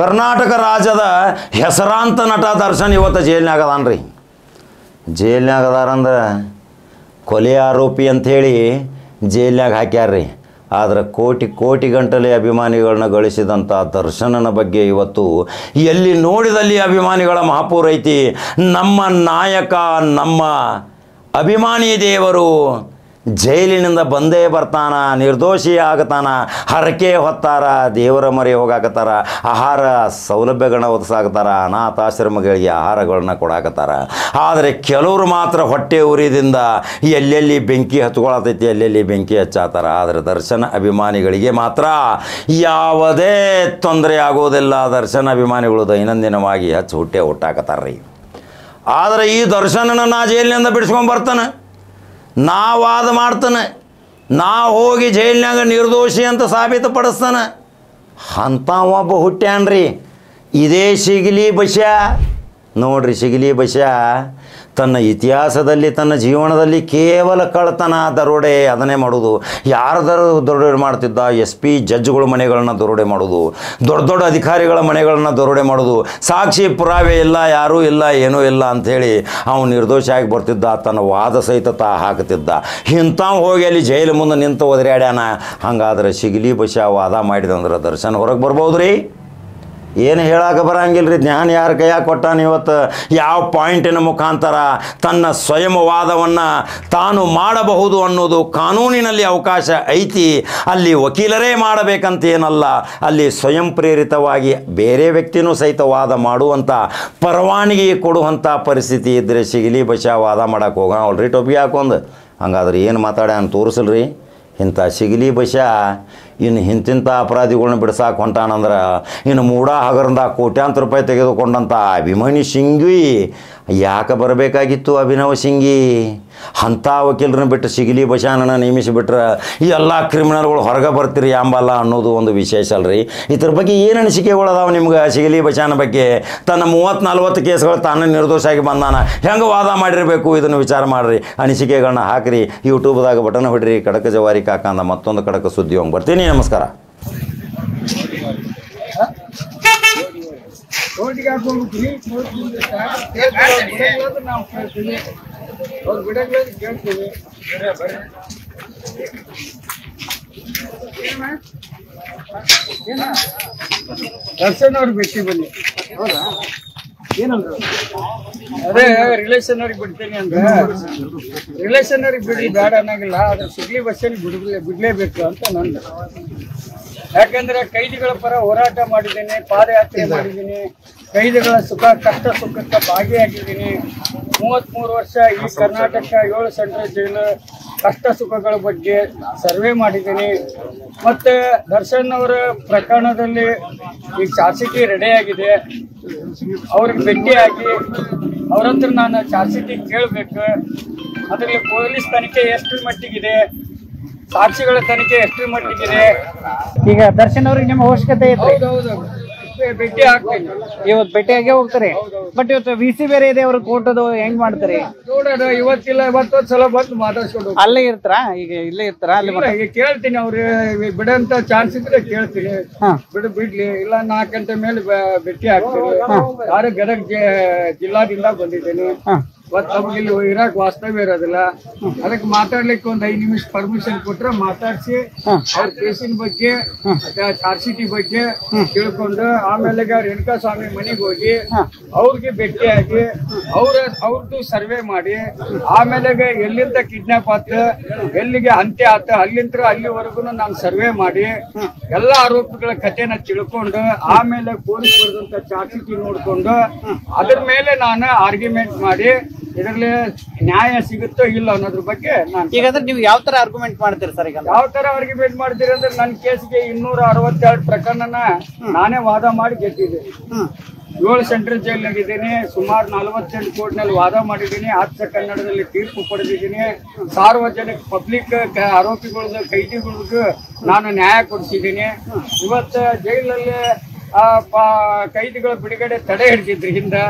ಕರ್ನಾಟಕ ರಾಜ್ಯದ ಹೆಸರಾಂತ ನಟ ದರ್ಶನ್ ಇವತ್ತು ಜೈಲ್ನಾಗ ಅದಾನ್ರಿ. ಜೈಲ್ನಾಗ ಅದಾರಂದ್ರೆ ಕೊಲೆ ಆರೋಪಿ ಅಂಥೇಳಿ ಜೈಲ್ನಾಗ ಹಾಕ್ಯಾರ್ರಿ. ಆದರೆ ಕೋಟಿ ಕೋಟಿ ಗಂಟಲೆ ಅಭಿಮಾನಿಗಳನ್ನ ಗಳಿಸಿದಂಥ ದರ್ಶನನ ಬಗ್ಗೆ ಇವತ್ತು ಎಲ್ಲಿ ನೋಡಿದಲ್ಲಿ ಅಭಿಮಾನಿಗಳ ಮಹಾಪೂರ ಐತಿ. ನಮ್ಮ ನಾಯಕ, ನಮ್ಮ ಅಭಿಮಾನಿ ದೇವರು ಜೈಲಿನಿಂದ ಬಂದೇ ಬರ್ತಾನ, ನಿರ್ದೋಷಿ ಆಗತಾನ, ಹರಕೆ ಹೊತ್ತಾರ, ದೇವರ ಮರೆ ಹೋಗಾಕತ್ತಾರ, ಆಹಾರ ಸೌಲಭ್ಯಗಳನ್ನ ಒದಗಿಸಾಕತ್ತಾರ, ಅನಾಥಾಶ್ರಮಗಳಿಗೆ ಆಹಾರಗಳನ್ನ ಕೊಡಾಕತ್ತಾರ. ಆದರೆ ಕೆಲವರು ಮಾತ್ರ ಹೊಟ್ಟೆ ಉರಿದಿಂದ ಎಲ್ಲೆಲ್ಲಿ ಬೆಂಕಿ ಹತ್ಕೊಳತೈತಿ ಎಲ್ಲೆಲ್ಲಿ ಬೆಂಕಿ ಹಚ್ಚಾತಾರ. ಆದರೆ ದರ್ಶನ ಅಭಿಮಾನಿಗಳಿಗೆ ಮಾತ್ರ ಯಾವುದೇ ತೊಂದರೆ ಆಗೋದಿಲ್ಲ. ದರ್ಶನ ಅಭಿಮಾನಿಗಳು ದೈನಂದಿನವಾಗಿ ಹಚ್ಚಿ ಹುಟ್ಟಾಕತ್ತಾರ್ರಿ. ಆದರೆ ಈ ದರ್ಶನನ ನಾ ಜೈಲಿನಿಂದ ಬಿಡಿಸ್ಕೊಂಡು ಬರ್ತಾನೆ, ನಾ ವಾದ ಮಾಡ್ತಾನೆ, ನಾ ಹೋಗಿ ಜೈಲಿನಾಗ ನಿರ್ದೋಷಿ ಅಂತ ಸಾಬೀತುಪಡಿಸ್ತಾನೆ. ಅಂಥವ ಒಬ್ಬ ಹುಟ್ಟ್ಯಾನ್ರಿ ಇದೇ ಶಿಗಲಿ ಬಸ್ಯಾ. ನೋಡ್ರಿ, ಶಿಗಲಿ ಬಸ್ಯಾ ತನ್ನ ಇತಿಹಾಸದಲ್ಲಿ ತನ್ನ ಜೀವನದಲ್ಲಿ ಕೇವಲ ಕಳ್ತನ, ದರೋಡೆ ಅದನ್ನೇ ಮಾಡೋದು. ಯಾರು ದರೋಡೆ ಮಾಡ್ತಿದ್ದ? SP ಜಡ್ಜ್ಗಳ ಮನೆಗಳನ್ನ ದರೋಡೆ ಮಾಡೋದು, ದೊಡ್ಡ ದೊಡ್ಡ ಅಧಿಕಾರಿಗಳ ಮನೆಗಳನ್ನ ದರೋಡೆ ಮಾಡೋದು. ಸಾಕ್ಷಿ ಪುರಾವೆ ಇಲ್ಲ, ಯಾರೂ ಇಲ್ಲ, ಏನೂ ಇಲ್ಲ ಅಂಥೇಳಿ ಅವನು ನಿರ್ದೋಷಿಯಾಗಿ ಬರ್ತಿದ್ದ. ತನ್ನ ವಾದ ಸಹಿತ ಹಾಕ್ತಿದ್ದ. ಇಂಥವು ಹೋಗಿ ಅಲ್ಲಿ ಜೈಲು ಮುಂದೆ ನಿಂತು ಒದರ್ಯಾಡ್ಯಾನ. ಹಾಗಾದ್ರೆ ಶಿಗಲಿ ಬಸ್ಯಾ ವಾದ ಮಾಡಿದಂದ್ರೆ ದರ್ಶನ್ ಹೊರಗೆ ಬರ್ಬೋದು ರೀ? ಏನು ಹೇಳಕ್ಕೆ ಬರಂಗಿಲ್ಲ ರೀ. ಜ್ಞಾನ ಯಾರ ಕೈಯಾಗ ಕೊಟ್ಟಾನ? ಇವತ್ತು ಯಾವ ಪಾಯಿಂಟಿನ ಮುಖಾಂತರ ತನ್ನ ಸ್ವಯಂ ವಾದವನ್ನು ತಾನು ಮಾಡಬಹುದು ಅನ್ನೋದು ಕಾನೂನಿನಲ್ಲಿ ಅವಕಾಶ ಐತಿ. ಅಲ್ಲಿ ವಕೀಲರೇ ಮಾಡಬೇಕಂತೇನಲ್ಲ, ಅಲ್ಲಿ ಸ್ವಯಂ ಪ್ರೇರಿತವಾಗಿ ಬೇರೆ ವ್ಯಕ್ತಿನೂ ಸಹಿತ ವಾದ ಮಾಡುವಂಥ ಪರವಾನಗಿ ಕೊಡುವಂಥ ಪರಿಸ್ಥಿತಿ ಇದ್ದರೆ ಶಿಗಲಿ ಬಸ್ಯಾ ವಾದ ಮಾಡೋಕೆ ಹೋಗೋಣ ಅಲ್ರಿ ಟೊಪಿಗೆ ಹಾಕೊಂಡು. ಹಂಗಾದ್ರೆ ಏನು ಮಾತಾಡ್ಯಾನ ತೋರಿಸಲ್ರಿ? ಇಂಥ ಶಿಗಲಿ ಬಸ್ಯಾ ಇನ್ನು ಇಂತಿಂಥ ಅಪರಾಧಿಗಳನ್ನ ಬಿಡ್ಸಾಕೆ ಹೊಂಟಾನಂದ್ರೆ ಇನ್ನು ಮೂಡ ಹಗರದ ಕೋಟ್ಯಾಂತರ ರೂಪಾಯಿ ತೆಗೆದುಕೊಂಡಂಥ ಅಭಿಮನ್ಯು ಸಿಂಘಿ ಯಾಕೆ ಬರಬೇಕಾಗಿತ್ತು? ಅಭಿನವ್ ಸಿಂಘಿ ಅಂಥ ವಕೀಲರನ್ನ ಬಿಟ್ಟು ಶಿಗಲಿ ಬಸ್ಯಾನನ್ನು ನೇಮಿಸಿಬಿಟ್ರೆ ಎಲ್ಲ ಕ್ರಿಮಿನಲ್ಗಳು ಹೊರಗೆ ಬರ್ತೀರಿ ಅಂಬಲ್ಲ ಅನ್ನೋದು ಒಂದು ವಿಶೇಷ ಅಲ್ರಿ. ಇದ್ರ ಬಗ್ಗೆ ಏನು ಅನಿಸಿಕೆಗಳದಾವೆ ನಿಮ್ಗೆ? ಶಿಗಲಿ ಬಸ್ಯಾನ ಬಗ್ಗೆ ತನ್ನ 30-40 ಕೇಸ್ಗಳು ತಾನೇ ನಿರ್ದೋಷಾಗಿ ಬಂದಾನ, ಹೆಂಗೆ ವಾದ ಮಾಡಿರಬೇಕು? ಇದನ್ನು ವಿಚಾರ ಮಾಡಿರಿ, ಅನಿಸಿಕೆಗಳನ್ನ ಹಾಕಿರಿ, ಯೂಟ್ಯೂಬ್ದಾಗ ಬಟನ್ ಹೊಡ್ರಿ. ಕಡಕ ಜವಾರಿ ಕಾಕಂದ ಮತ್ತೊಂದು ಕಡಕ ಸುದ್ದಿ ಹೋಗಿ ಬರ್ತೀನಿ. ನಮಸ್ಕಾರ. ದರ್ಶನ್ ಅವ್ರಿಗೆ ಭೇಟಿ ಬನ್ನಿ. ಹೌದಾ? ಏನಂದ್ರು? ಅದೇ ರಿಲೇಷನ್ ಅವ್ರಿಗೆ ಬಿಡ್ತೀನಿ ಅಂದ್ರೆ ರಿಲೇಷನ್ ಅವ್ರಿಗೆ ಬಿಡಿ ಬೇಡ ಅನ್ನಂಗಿಲ್ಲ, ಆದ್ರೆ ಶಿಗಲಿ ಬಸ್ಸಲ್ಲಿ ಬಿಡ್ಲೇಬೇಕು ಅಂತ ನಂದು. ಯಾಕಂದ್ರೆ ಕೈದಿಗಳ ಪರ ಹೋರಾಟ ಮಾಡಿದ್ದೀನಿ, ಪಾದಯಾತ್ರೆ ಮಾಡಿದ್ದೀನಿ, ಕೈದಿಗಳ ಕಷ್ಟ ಸುಖಕ್ಕೆ ಭಾಗಿಯಾಗಿದ್ದೀನಿ. 33 ವರ್ಷ ಈ ಕರ್ನಾಟಕ 7 ಸೆಂಟ್ರಲ್ ಜೈಲು ಕಷ್ಟ ಸುಖಗಳ ಬಗ್ಗೆ ಸರ್ವೆ ಮಾಡಿದ್ದೀನಿ. ಮತ್ತು ದರ್ಶನ್ ಅವರ ಪ್ರಕರಣದಲ್ಲಿ ಈಗ ಚಾರ್ಜ್ ಶೀಟ್ ರೆಡಿಯಾಗಿದೆ. ಅವ್ರಿಗೆ ಭೇಟಿಯಾಗಿ ಅವ್ರ ಹತ್ರ ನಾನು ಚಾರ್ಜ್ ಶೀಟ್ ಕೇಳಬೇಕು. ಅದರಲ್ಲಿ ಪೊಲೀಸ್ ತನಿಖೆ ಎಷ್ಟು ಮಟ್ಟಿಗಿದೆ, ಸಾಕ್ಷಿಗಳ ತನಿಖೆ ಎಷ್ಟು ಮಟ್ಟಿಗಿದೆ. ಈಗ ದರ್ಶನ್ ಅವ್ರಿಗೆ ನಿಮ್ಮ ಅವಶ್ಯಕತೆ ಇದೆ? ಹೌದೌದು, ಭೇಟಿ ಆಗ್ತೀನಿ. ಇವತ್ತು ಭೇಟಿಯಾಗೆ ಹೋಗ್ತಾರೆ. ಬಟ್ ಇವತ್ತು VC ಬೇರೆ ಇದೆ, ಅವ್ರ ಕೋರ್ಟ್ ಅದು ಹೆಂಗ್ ಮಾಡ್ತಾರೆ ನೋಡೋಣ. ಇವತ್ತಿಲ್ಲ ಇವತ್ತೊಂದು ಸಲ ಬಂದು ಮಾತಾಡ್ಸ್ಕೊಂಡು ಅಲ್ಲೇ ಇರ್ತಾರ? ಈಗ ಇಲ್ಲೇ ಇರ್ತಾರ? ಅಲ್ಲಿ ಈಗ ಕೇಳ್ತೀನಿ, ಅವ್ರು ಬಿಡಂತ ಚಾನ್ಸ್ ಇದ್ರೆ ಕೇಳ್ತೀನಿ. ಬಿಡ್ಲಿ, ಇಲ್ಲ 4 ಗಂಟೆ ಮೇಲೆ ಭೇಟಿ ಆಗ್ತೀನಿ. ಯಾರು ಗದಗ ಜಿಲ್ಲಾದಿಂದ ಬಂದಿದ್ದೀನಿ. ಇವತ್ತು ನಮ್ಗೆ ಇಲ್ಲಿ ಇರಾಕ್ ವಾಸ್ತವ್ಯ ಇರೋದಿಲ್ಲ. ಅದಕ್ಕೆ ಮಾತಾಡ್ಲಿಕ್ಕೆ ಒಂದು 5 ನಿಮಿಷ ಪರ್ಮಿಷನ್ ಕೊಟ್ರೆ ಮಾತಾಡ್ಸಿ ಅವ್ರ ಕೇಸಿನ ಬಗ್ಗೆ ಚಾರ್ಜ್ ಶೀಟ್ ಬಗ್ಗೆ ತಿಳ್ಕೊಂಡು ಆಮೇಲೆ ರೇಣುಕಾ ಸ್ವಾಮಿ ಮನೆಗೆ ಹೋಗಿ ಅವ್ರಿಗೆ ಭೇಟಿಯಾಗಿ ಅವ್ರದ್ದು ಸರ್ವೆ ಮಾಡಿ ಆಮೇಲೆ ಎಲ್ಲಿಂದ ಕಿಡ್ನಾಪ್ ಆತ, ಎಲ್ಲಿಗೆ ಅಂತ್ಯ ಆತ, ಅಲ್ಲಿವರೆಗೂ ನಾನು ಸರ್ವೆ ಮಾಡಿ ಎಲ್ಲ ಆರೋಪಿಗಳ ಕಥೆನ ತಿಳ್ಕೊಂಡು ಆಮೇಲೆ ಪೊಲೀಸ್ ಬರೆದಂತ ಚಾರ್ಜ್ ಶೀಟ್ ನೋಡ್ಕೊಂಡು ಅದ್ರ ಮೇಲೆ ನಾನು ಆರ್ಗ್ಯುಮೆಂಟ್ ಮಾಡಿ ಇದರಲ್ಲಿ ನ್ಯಾಯ ಸಿಗುತ್ತೋ ಇಲ್ಲ ಅನ್ನೋದ್ರ ಬಗ್ಗೆ ನಾನು. ಈಗ ನೀವು ಯಾವ ತರ ಆರ್ಗ್ಯುಮೆಂಟ್ ಮಾಡ್ತೀರಿ ಸರ್? ಈಗ ಯಾವ ತರ ಆರ್ಗ್ಯುಮೆಂಟ್ ಮಾಡ್ತೀರಿ ಅಂದ್ರೆ ನನ್ನ ಕೇಸ್ಗೆ 262 ಪ್ರಕರಣನ ನಾನೇ ವಾದ ಮಾಡಿ ಗೆದ್ದಿದ್ದೆ. 7 ಸೆಂಟ್ರಲ್ ಜೈಲ್ನಾಗಿದ್ದೀನಿ. ಸುಮಾರು 48 ಕೋರ್ಟ್ನಲ್ಲಿ ವಾದ ಮಾಡಿದ್ದೀನಿ. ಆಚೆ ಕನ್ನಡದಲ್ಲಿ ತೀರ್ಪು ಪಡೆದಿದ್ದೀನಿ. ಸಾರ್ವಜನಿಕ ಪಬ್ಲಿಕ್ ಆರೋಪಿಗಳದ್ದು ಕೈದಿಗಳಿಗೂ ನಾನು ನ್ಯಾಯ ಕೊಡಿಸಿದ್ದೀನಿ. ಇವತ್ತು ಜೈಲಲ್ಲಿ ಕೈದಿಗಳ ಬಿಡುಗಡೆ ತಡೆ ಹಿಡಿದಿದ್ರಿ ಹಿಂದೆ.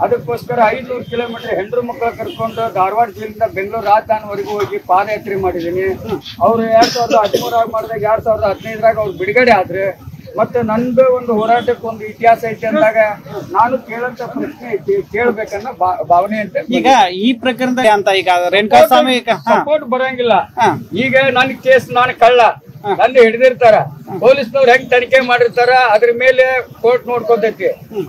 ಅದಕ್ಕೋಸ್ಕರ 500 ಕಿಲೋಮೀಟರ್ ಹೆಂಡ್ರು ಮಕ್ಕಳು ಕರ್ಕೊಂಡು ಧಾರವಾಡ ಜಿಲ್ಲೆಯಿಂದ ಬೆಂಗಳೂರು ರಾಜಧಾನಿವರೆಗೂ ಹೋಗಿ ಪಾದಯಾತ್ರೆ ಮಾಡಿದ್ದೀನಿ. ಅವರು 2013 ಮಾಡಿದಾಗ 2015 ಅವ್ರು ಬಿಡುಗಡೆ ಆದ್ರೆ ಮತ್ತೆ ನಂದು ಒಂದು ಹೋರಾಟಕ್ಕೆ ಒಂದು ಇತಿಹಾಸ ಐತೆ ಅಂದಾಗ ನಾನು ಕೇಳಂತ ಪ್ರಶ್ನೆ ಐತಿ, ಕೇಳ್ಬೇಕನ್ನೋ ಭಾವನೆ ಅಂತ. ಈಗ ಈ ಪ್ರಕರಣದ ಅಂತ ಈಗ ರೇಣುಕಾಸ್ವಾಮಿ ಸಪೋರ್ಟ್ ಬರಂಗಿಲ್ಲ. ಈಗ ನನ್ ಕೇಸ್ ನಾನು ಕಳ್ಳ, ನನ್ನ ಹಿಡಿದಿರ್ತಾರ, ಪೊಲೀಸ್ನವ್ರು ಹೆಂಗ್ ತನಿಖೆ ಮಾಡಿರ್ತಾರ ಅದ್ರ ಮೇಲೆ ಕೋರ್ಟ್ ನೋಡ್ಕೊತೈತಿ.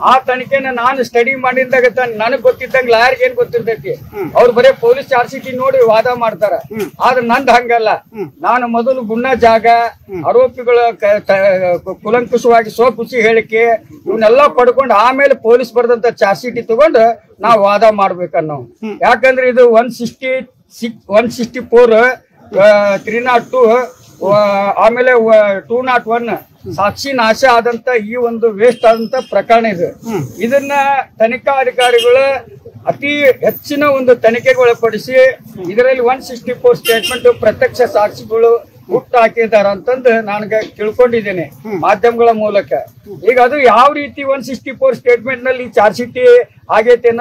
ಆ ತನಿಖೆನ ನಾನು ಸ್ಟಡಿ ಮಾಡಿದಾಗ ನನಗ್ ಗೊತ್ತಿದ್ದಂಗ ಲಾಯರ್ಗೆ ಏನ್ ಗೊತ್ತಿರ್ತೈತಿ, ಅವ್ರು ಬರೀ ಪೊಲೀಸ್ ಚಾರ್ಜ್ ಶೀಟ್ ನೋಡಿ ವಾದ ಮಾಡ್ತಾರ. ಆದ್ರೆ ನಂದ್ ಹಂಗಲ್ಲ. ನಾನು ಮೊದಲು ಗುಣ ಜಾಗ, ಆರೋಪಿಗಳ ಕುಲಂಕುಷವಾಗಿ ಸ್ವಖುಷಿ ಹೇಳಿಕೆ ಇವನ್ನೆಲ್ಲ ಪಡ್ಕೊಂಡು ಆಮೇಲೆ ಪೊಲೀಸ್ ಬರ್ದಂತ ಚಾರ್ಜ್ ಶೀಟ್ ತಗೊಂಡು ನಾವು ವಾದ ಮಾಡ್ಬೇಕನ್ನೋ. ಯಾಕಂದ್ರೆ ಇದು 164 302 ಆಮೇಲೆ 201 ಸಾಕ್ಷಿ ನಾಶ ಆದಂತ ಈ ಒಂದು ವೇಸ್ಟ್ ಆದಂತ ಪ್ರಕರಣ ಇದು. ಇದನ್ನ ತನಿಖಾಧಿಕಾರಿಗಳು ಅತಿ ಹೆಚ್ಚಿನ ಒಂದು ತನಿಖೆಗೆ ಒಳಪಡಿಸಿ ಇದರಲ್ಲಿ 164 ಸ್ಟೇಟ್ಮೆಂಟ್ ಪ್ರತ್ಯಕ್ಷ ಸಾಕ್ಷಿಗಳು ಹುಟ್ಟು ಹಾಕಿದಾರ ಅಂತಂದು ನನಗೆ ತಿಳ್ಕೊಂಡಿದ್ದೇನೆ ಮಾಧ್ಯಮಗಳ ಮೂಲಕ. ಈಗ ಅದು ಯಾವ ರೀತಿ 164 ಸ್ಟೇಟ್ಮೆಂಟ್ ನಲ್ಲಿ ಚಾರ್ಜ್ ಶೀಟ್ ಆಗೈತೆ ಅನ್ನೋ